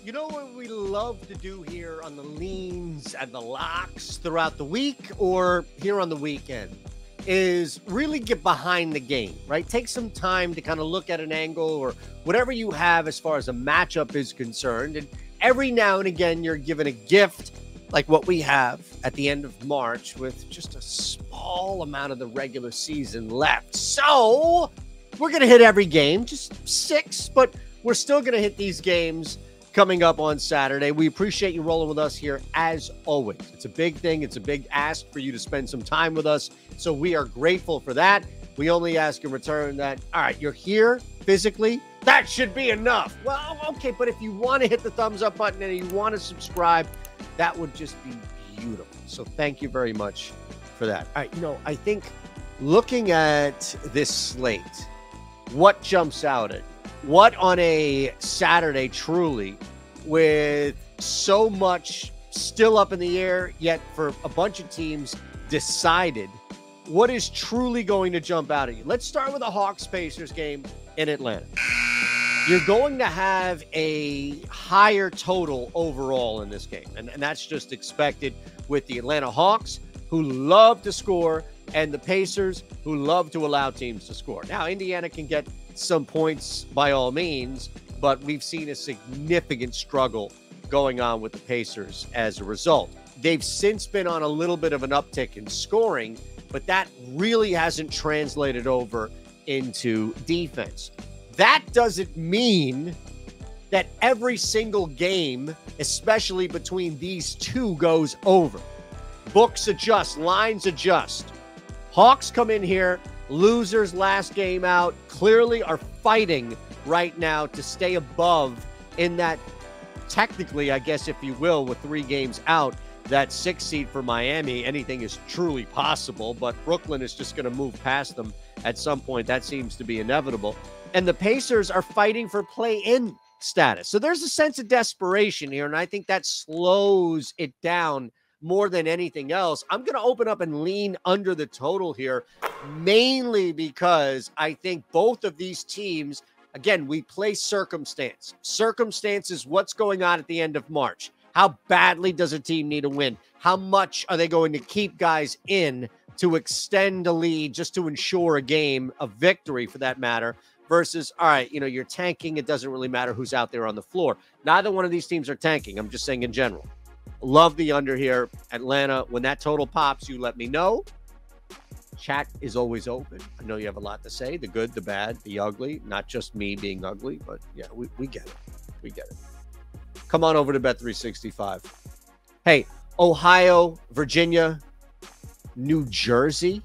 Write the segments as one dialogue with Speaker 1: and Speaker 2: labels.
Speaker 1: You know what we love to do here on the leans and the locks throughout the week or here on the weekend is really get behind the game, right? Take some time to kind of look at an angle or whatever you have as far as a matchup is concerned. And every now and again, you're given a gift like what we have at the end of March with just a small amount of the regular season left. So we're going to hit every game, just 6, but we're still going to hit these games coming up on Saturday. We appreciate you rolling with us here as always. It's a big thing. It's a big ask for you to spend some time with us. So we are grateful for that. We only ask in return that, all right, you're here physically. That should be enough. Well, okay, but if you want to hit the thumbs up button and you want to subscribe, that would just be beautiful. So thank you very much for that. All right, I think looking at this slate, what jumps out at you? What on a Saturday, truly, with so much still up in the air, yet for a bunch of teams decided, what is truly going to jump out at you? Let's start with the Hawks-Pacers game in Atlanta. You're going to have a higher total overall in this game, and that's just expected with the Atlanta Hawks, who love to score, and the Pacers, who love to allow teams to score. Now, Indiana can get some points by all means, but we've seen a significant struggle going on with the Pacers as a result. They've since been on a little bit of an uptick in scoring, but that really hasn't translated over into defense. That doesn't mean that every single game, especially between these two, goes over. Books adjust, lines adjust. Hawks come in here, losers last game out, clearly are fighting right now to stay above in that, technically, I guess, if you will, with 3 games out, that 6th seed for Miami. Anything is truly possible, but Brooklyn is just going to move past them at some point. That seems to be inevitable. And the Pacers are fighting for play-in status. So there's a sense of desperation here, and I think that slows it down more than anything else. I'm going to open up and lean under the total here, mainly because I think both of these teams, again, we play circumstance. Circumstance is what's going on at the end of March. How badly does a team need to win? How much are they going to keep guys in to extend a lead just to ensure a game, a victory for that matter, versus, all right, you're tanking. It doesn't really matter who's out there on the floor. Neither one of these teams are tanking. I'm just saying in general. Love the under here. Atlanta, when that total pops, you let me know. Chat is always open. I know you have a lot to say. The good, the bad, the ugly. Not just me being ugly, but yeah, we get it. We get it. Come on over to Bet365. Hey, Ohio, Virginia, New Jersey.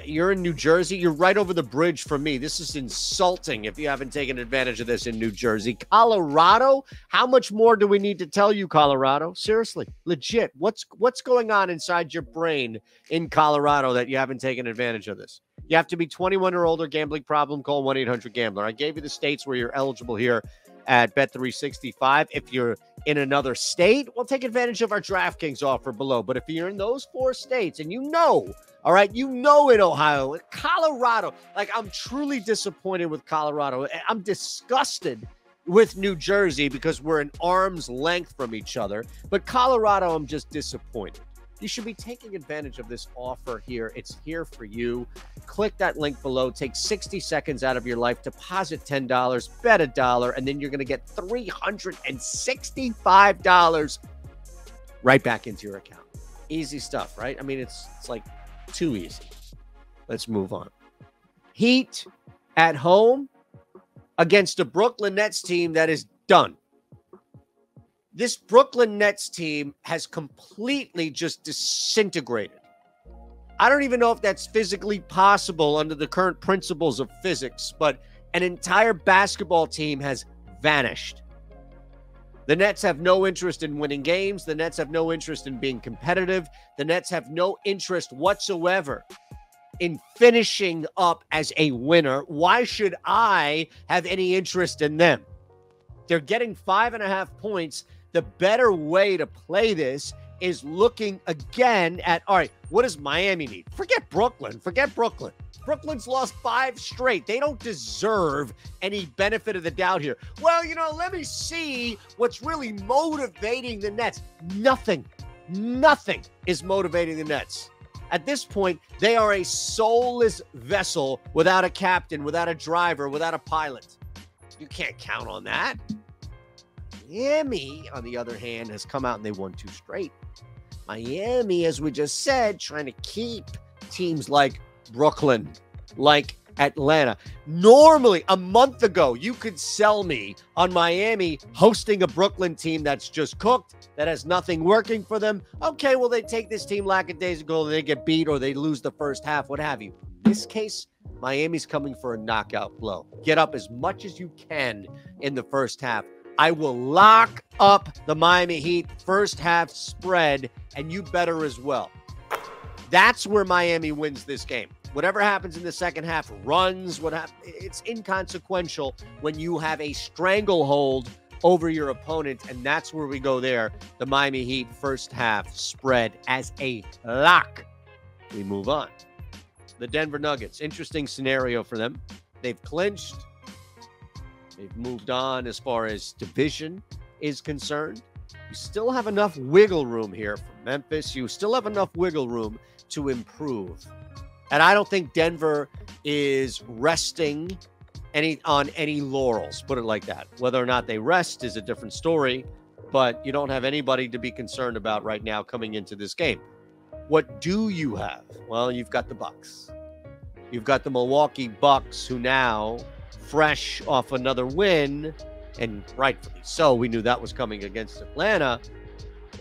Speaker 1: You're in New Jersey. You're right over the bridge from me. This is insulting if you haven't taken advantage of this in New Jersey. Colorado, how much more do we need to tell you, Colorado? Seriously, legit. What's going on inside your brain in Colorado that you haven't taken advantage of this? You have to be 21 or older. Gambling problem, call 1-800-GAMBLER. I gave you the states where you're eligible here at Bet365. If you're in another state, we'll take advantage of our DraftKings offer below. But if you're in those 4 states and all right, in Ohio, Colorado, I'm truly disappointed with Colorado. I'm disgusted with New Jersey because we're an arm's length from each other. But Colorado, I'm just disappointed. You should be taking advantage of this offer here. It's here for you. Click that link below. Take 60 seconds out of your life. Deposit $10, bet $1, and then you're going to get $365 right back into your account. Easy stuff, right? I mean, it's like too easy. Let's move on. Heat at home against a Brooklyn Nets team that is done. This Brooklyn Nets team has completely just disintegrated. I don't even know if that's physically possible under the current principles of physics, but an entire basketball team has vanished. The Nets have no interest in winning games. The Nets have no interest in being competitive. The Nets have no interest whatsoever in finishing up as a winner. Why should I have any interest in them? They're getting 5.5 points. The better way to play this is looking again at, all right, what does Miami need? Forget Brooklyn. Brooklyn's lost 5 straight. They don't deserve any benefit of the doubt here. Well, let me see what's really motivating the Nets. Nothing is motivating the Nets. At this point, they are a soulless vessel without a captain, without a driver, without a pilot. You can't count on that. Miami, on the other hand, has come out and they won 2 straight. Miami, as we just said, trying to keep teams like Brooklyn, like Atlanta. Normally, a month ago, you could sell me on Miami hosting a Brooklyn team that's just cooked, that has nothing working for them. Okay, well, they take this team lackadaisical, they get beat, or they lose the first half, what have you. In this case, Miami's coming for a knockout blow. Get up as much as you can in the first half. I will lock up the Miami Heat first half spread, and you better as well. That's where Miami wins this game. Whatever happens in the second half, runs, it's inconsequential when you have a stranglehold over your opponent, and that's where we go there. The Miami Heat first half spread as a lock. We move on. The Denver Nuggets, interesting scenario for them. They've clinched. They've moved on as far as division is concerned. You still have enough wiggle room here for Memphis. You still have enough wiggle room to improve. And I don't think Denver is resting on any laurels, put it like that. Whether or not they rest is a different story, but you don't have anybody to be concerned about right now coming into this game. What do you have? Well, you've got the Bucks. You've got the Milwaukee Bucks, who now, fresh off another win, and rightfully so, we knew that was coming against Atlanta.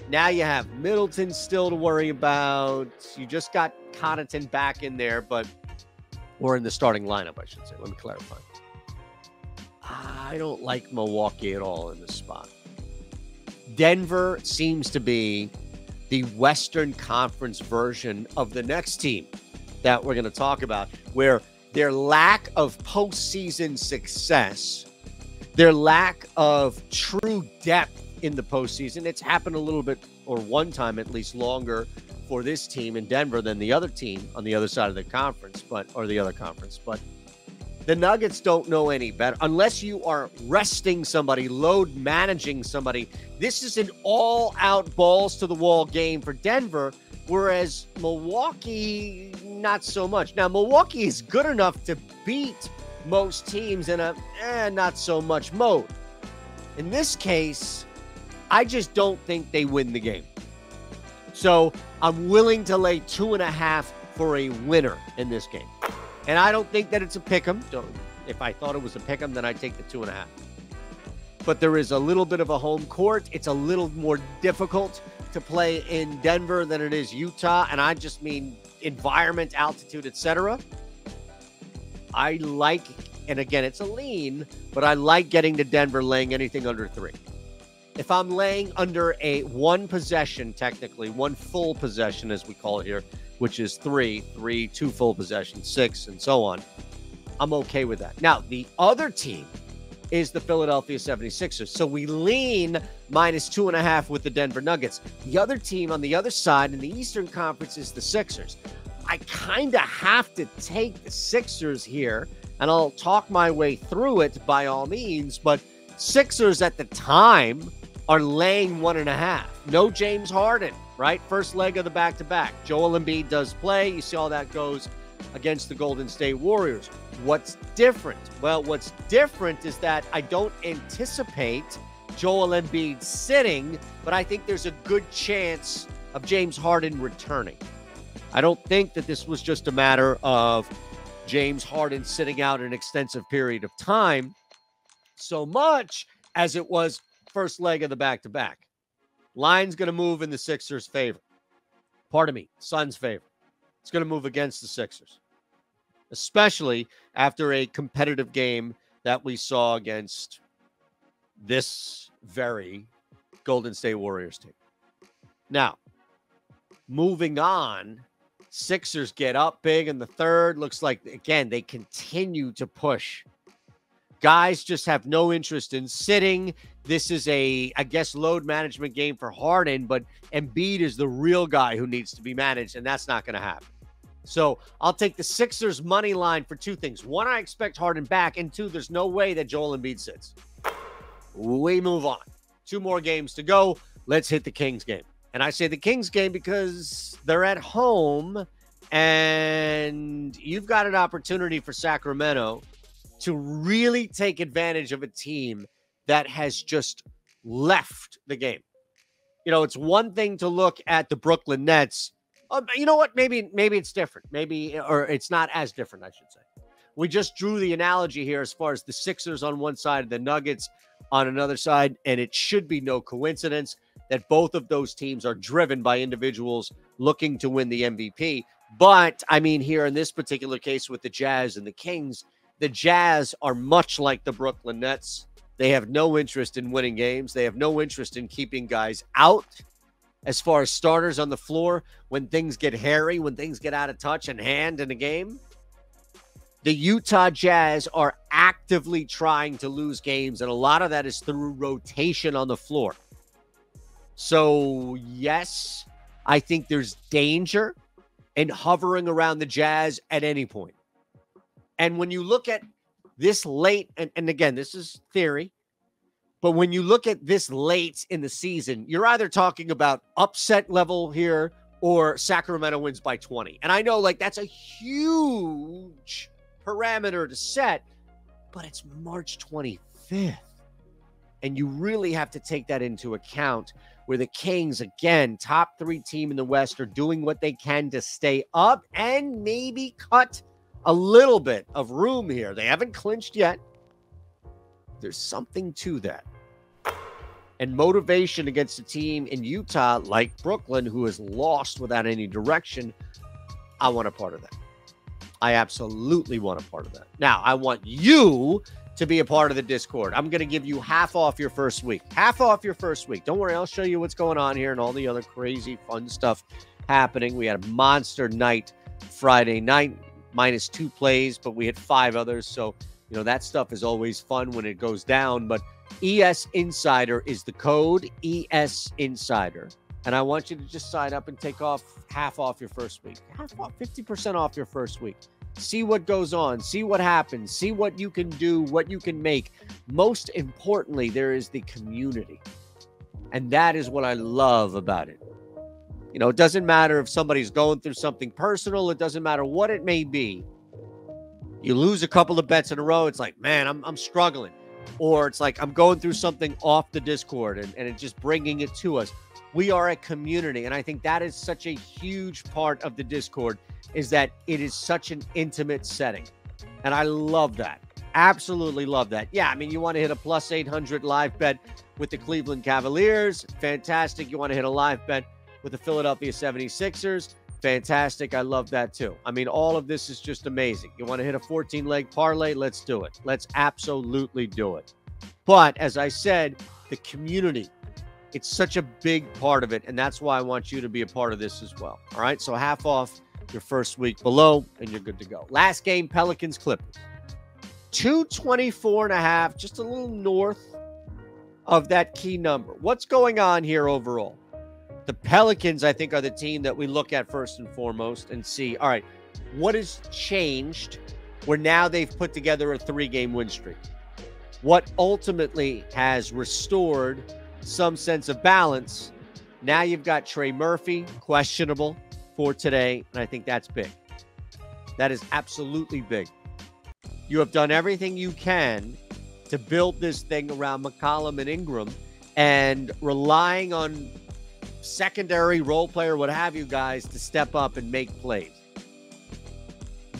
Speaker 1: Now you have Middleton still to worry about. You just got Connaughton back in there, or in the starting lineup, I should say. Let me clarify. I don't like Milwaukee at all in this spot. Denver seems to be the Western Conference version of the next team that we're going to talk about, where their lack of postseason success, their lack of true depth in the postseason. It's happened a little bit, or one time at least, longer for this team in Denver than the other team on the other side of the conference, but the Nuggets don't know any better unless you are resting somebody, load managing somebody. This is an all-out balls to the wall game for Denver, whereas Milwaukee, not so much. Now, Milwaukee is good enough to beat most teams in a not so much mode. In this case, I just don't think they win the game. So I'm willing to lay 2.5 for a winner in this game. And I don't think that it's a pick'em. If I thought it was a pick'em, then I'd take the 2.5. But there is a little bit of a home court. It's a little more difficult to play in Denver than it is Utah. And I just mean environment, altitude, etc. I like, and again, it's a lean, but I like getting to Denver laying anything under 3. If I'm laying under a one possession, technically, one full possession, as we call it here, which is 3, 2 full possessions, 6, and so on, I'm okay with that. Now, the other team is the Philadelphia 76ers. So we lean minus 2.5 with the Denver Nuggets. The other team on the other side in the Eastern Conference is the Sixers. I kind of have to take the Sixers here, and I'll talk my way through it by all means, but Sixers at the time are laying 1.5. No James Harden, right? First leg of the back-to-back. Joel Embiid does play. You see how that goes against the Golden State Warriors. What's different? Well, what's different is that I don't anticipate Joel Embiid sitting, but I think there's a good chance of James Harden returning. I don't think that this was just a matter of James Harden sitting out an extensive period of time so much as it was first leg of the back-to-back. Line's going to move in the Sixers' favor. Pardon me, Suns' favor. It's going to move against the Sixers, especially after a competitive game that we saw against this very Golden State Warriors team. Now, moving on, Sixers get up big in the third. Looks like, again, they continue to push. Guys just have no interest in sitting. This is I guess, load management game for Harden, but Embiid is the real guy who needs to be managed, and that's not going to happen. So I'll take the Sixers money line for two things. One, I expect Harden back. And two, there's no way that Joel Embiid sits. We move on. 2 more games to go. Let's hit the Kings game. And I say the Kings game because they're at home and you've got an opportunity for Sacramento to really take advantage of a team that has just left the game. You know, it's one thing to look at the Brooklyn Nets. You know what? Maybe it's different. Or it's not as different, I should say. We just drew the analogy here as far as the Sixers on one side and the Nuggets on another side, and it should be no coincidence that both of those teams are driven by individuals looking to win the MVP. But, I mean, here in this particular case with the Jazz and the Kings, the Jazz are much like the Brooklyn Nets. They have no interest in winning games. They have no interest in keeping guys out as far as starters on the floor when things get hairy, when things get out of touch and hand in a game. The Utah Jazz are actively trying to lose games, and a lot of that is through rotation on the floor. So, yes, I think there's danger in hovering around the Jazz at any point. And when you look at this late, and again, this is theory, but when you look at this late in the season, you're either talking about upset level here or Sacramento wins by 20. And I know, like, that's a huge parameter to set, but it's March 25th. And you really have to take that into account where the Kings, again, top 3 team in the West, are doing what they can to stay up and maybe cut a little bit of room here. They haven't clinched yet. There's something to that. And motivation against a team in Utah like Brooklyn, who has lost without any direction, I want a part of that. I absolutely want a part of that. Now, I want you to be a part of the Discord. I'm going to give you half off your first week. Half off your first week. Don't worry, I'll show you what's going on here and all the other crazy fun stuff happening. We had a monster night Friday night, -2 plays, but we had 5 others. So, you know, that stuff is always fun when it goes down. But ES Insider is the code, ES Insider. And I want you to just sign up and take off half off your first week. Half off, 50% off your first week. See what goes on. See what happens. See what you can do, what you can make. Most importantly, there is the community. And that is what I love about it. You know, it doesn't matter if somebody's going through something personal. It doesn't matter what it may be. You lose a couple of bets in a row. It's like, man, I'm struggling. Or it's like, I'm going through something off the Discord and it's just bringing it to us. We are a community. And I think that is such a huge part of the Discord, is that it is such an intimate setting. And I love that. Absolutely love that. Yeah, I mean, you want to hit a +800 live bet with the Cleveland Cavaliers. Fantastic. You want to hit a live bet with the Philadelphia 76ers. Fantastic. I love that too. I mean, all of this is just amazing. You want to hit a 14-leg parlay? Let's do it. Let's absolutely do it. But as I said, the community, it's such a big part of it. And that's why I want you to be a part of this as well. All right. So half off your first week below and you're good to go. Last game, Pelicans Clippers. 224.5, just a little north of that key number. What's going on here overall? The Pelicans, I think, are the team that we look at first and foremost and see, all right, what has changed where now they've put together a 3-game win streak? What ultimately has restored some sense of balance? Now you've got Trey Murphy, questionable for today, and I think that's big. That is absolutely big. You have done everything you can to build this thing around McCollum and Ingram, and relying on secondary role player, what have you guys, to step up and make plays.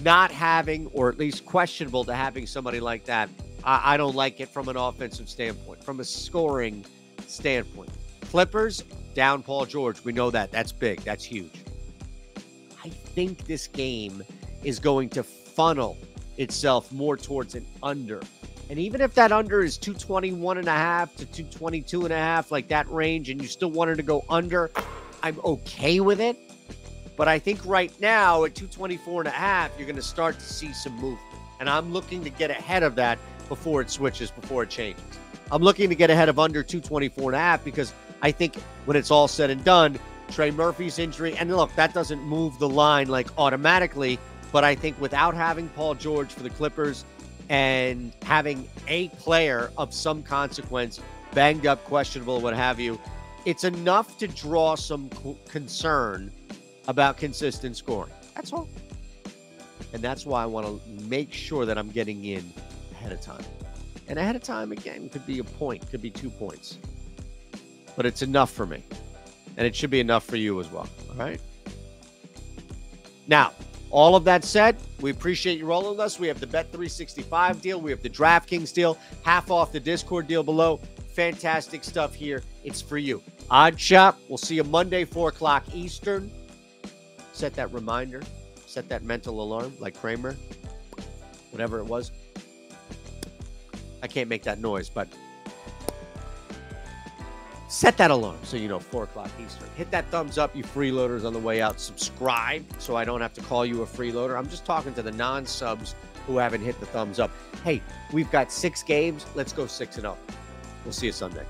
Speaker 1: Not having, or at least questionable to having somebody like that, I don't like it from an offensive standpoint, from a scoring standpoint. Clippers, down Paul George. We know that. That's big. That's huge. I think this game is going to funnel itself more towards an under. And even if that under is 221.5 to 222.5, like that range, and you still wanted to go under, I'm okay with it. But I think right now at 224.5, you're going to start to see some movement. And I'm looking to get ahead of that before it switches, before it changes. I'm looking to get ahead of under 224.5 because I think when it's all said and done, Trey Murphy's injury. And look, that doesn't move the line like automatically, but I think without having Paul George for the Clippers and having a player of some consequence, banged up, questionable, what have you, it's enough to draw some concern about consistent scoring. That's all. And that's why I want to make sure that I'm getting in ahead of time. And ahead of time, again, could be a point, could be 2 points. But it's enough for me. And it should be enough for you as well. All right? Now, all of that said, we appreciate you rolling with us. We have the Bet365 deal. We have the DraftKings deal. Half off the Discord deal below. Fantastic stuff here. It's for you. Odd Shop. We'll see you Monday, 4 o'clock Eastern. Set that reminder. Set that mental alarm like Kramer. Whatever it was. I can't make that noise, but set that alarm so you know 4 o'clock Eastern. Hit that thumbs up, you freeloaders on the way out. Subscribe so I don't have to call you a freeloader. I'm just talking to the non-subs who haven't hit the thumbs up. Hey, we've got 6 games. Let's go 6-0. We'll see you Sunday.